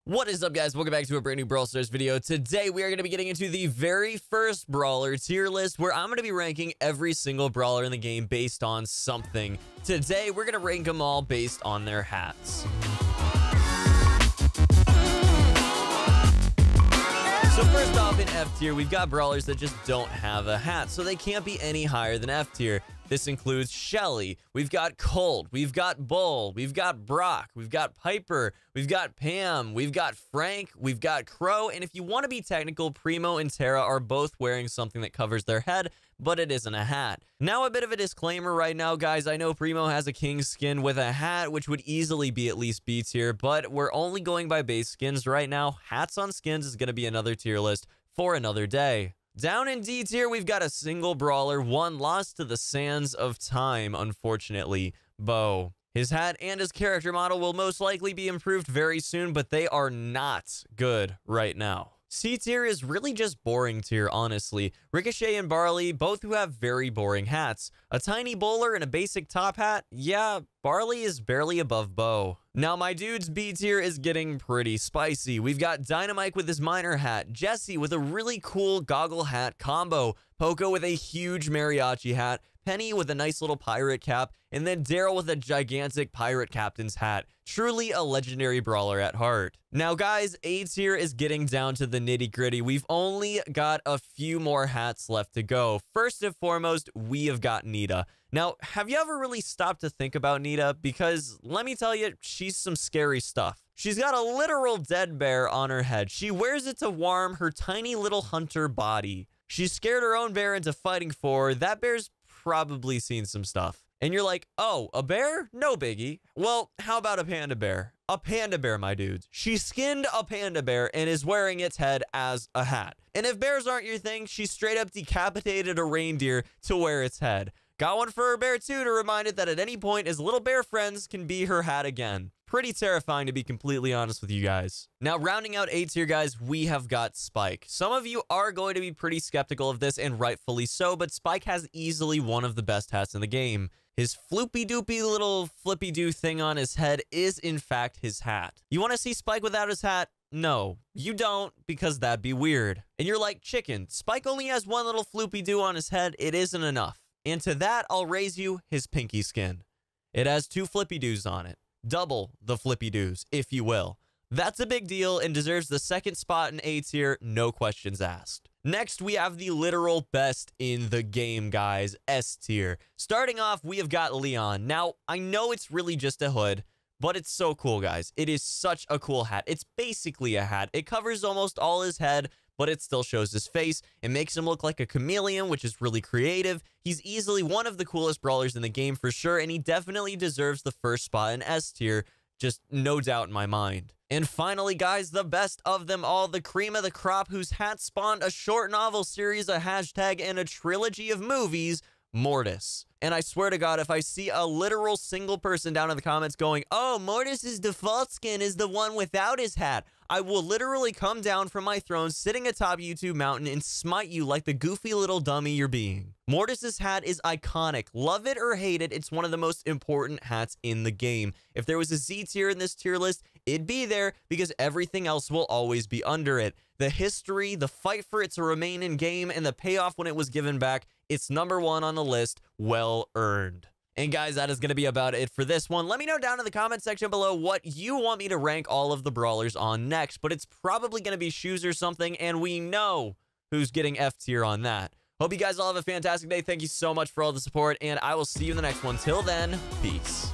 What is up, guys? Welcome back to a brand new Brawl Stars video. Today, we are going to be getting into the very first Brawler tier list, where I'm going to be ranking every single Brawler in the game based on something. Today, we're going to rank them all based on their hats. So first off, in F tier, we've got Brawlers that just don't have a hat, so they can't be any higher than F tier. This includes Shelly, we've got Colt, we've got Bull, we've got Brock, we've got Piper, we've got Pam, we've got Frank, we've got Crow, and if you want to be technical, Primo and Tara are both wearing something that covers their head, but it isn't a hat. Now, a bit of a disclaimer right now, guys. I know Primo has a king skin with a hat, which would easily be at least B tier, but we're only going by base skins right now. Hats on skins is going to be another tier list for another day. Down in D tier, we've got a single Brawler, one lost to the sands of time, unfortunately, Bo. His hat and his character model will most likely be improved very soon, but they are not good right now. C tier is really just boring tier, honestly. Ricochet and Barley, both who have very boring hats. A tiny bowler and a basic top hat? Yeah, Barley is barely above Bo. Now, my dude's B tier is getting pretty spicy. We've got Dynamite with his miner hat, Jesse with a really cool goggle hat combo, Poco with a huge mariachi hat, Penny with a nice little pirate cap, and then Daryl with a gigantic pirate captain's hat. Truly a legendary brawler at heart. Now, guys, A tier is getting down to the nitty-gritty. We've only got a few more hats left to go. First and foremost, we have got NITA. Now, have you ever really stopped to think about NITA? Because let me tell you, she's some scary stuff. She's got a literal dead bear on her head. She wears it to warm her tiny little hunter body. She scared her own bear into fighting for her. That bear's probably seen some stuff. And you're like, oh, a bear? No biggie. Well, how about a panda bear? A panda bear, my dudes. She skinned a panda bear and is wearing its head as a hat. And if bears aren't your thing, she straight up decapitated a reindeer to wear its head. Got one for her bear too, to remind it that at any point his little bear friends can be her hat again. Pretty terrifying, to be completely honest with you guys. Now, rounding out A tier, guys, we have got Spike. Some of you are going to be pretty skeptical of this, and rightfully so, but Spike has easily one of the best hats in the game. His floopy-doopy little flippy-doo thing on his head is, in fact, his hat. You want to see Spike without his hat? No, you don't, because that'd be weird. And you're like, Chicken, Spike only has one little floopy-doo on his head. It isn't enough. And to that, I'll raise you his pinky skin. It has two flippy-doos on it. Double the flippy-doos, if you will. That's a big deal and deserves the second spot in A tier, no questions asked. Next, we have the literal best in the game, guys, S tier. Starting off, we have got Leon. Now, I know it's really just a hood, but it's so cool, guys. It is such a cool hat. It's basically a hat. It covers almost all his head, but it still shows his face. It makes him look like a chameleon, which is really creative. He's easily one of the coolest brawlers in the game for sure, and he definitely deserves the first spot in S tier, just no doubt in my mind. And finally, guys, the best of them all, the cream of the crop, whose hat spawned a short novel series, a hashtag, and a trilogy of movies, Mortis. And I swear to God, if I see a literal single person down in the comments going, oh, Mortis's default skin is the one without his hat, I will literally come down from my throne sitting atop YouTube mountain and smite you like the goofy little dummy you're being. Mortis's hat is iconic. Love it or hate it, it's one of the most important hats in the game. If there was a Z tier in this tier list, it'd be there because everything else will always be under it. The history, the fight for it to remain in game, and the payoff when it was given back, it's number one on the list. Well earned. And guys, that is going to be about it for this one. Let me know down in the comment section below what you want me to rank all of the brawlers on next, but it's probably going to be shoes or something, and we know who's getting F tier on that. Hope you guys all have a fantastic day. Thank you so much for all the support, and I will see you in the next one. Till then, peace.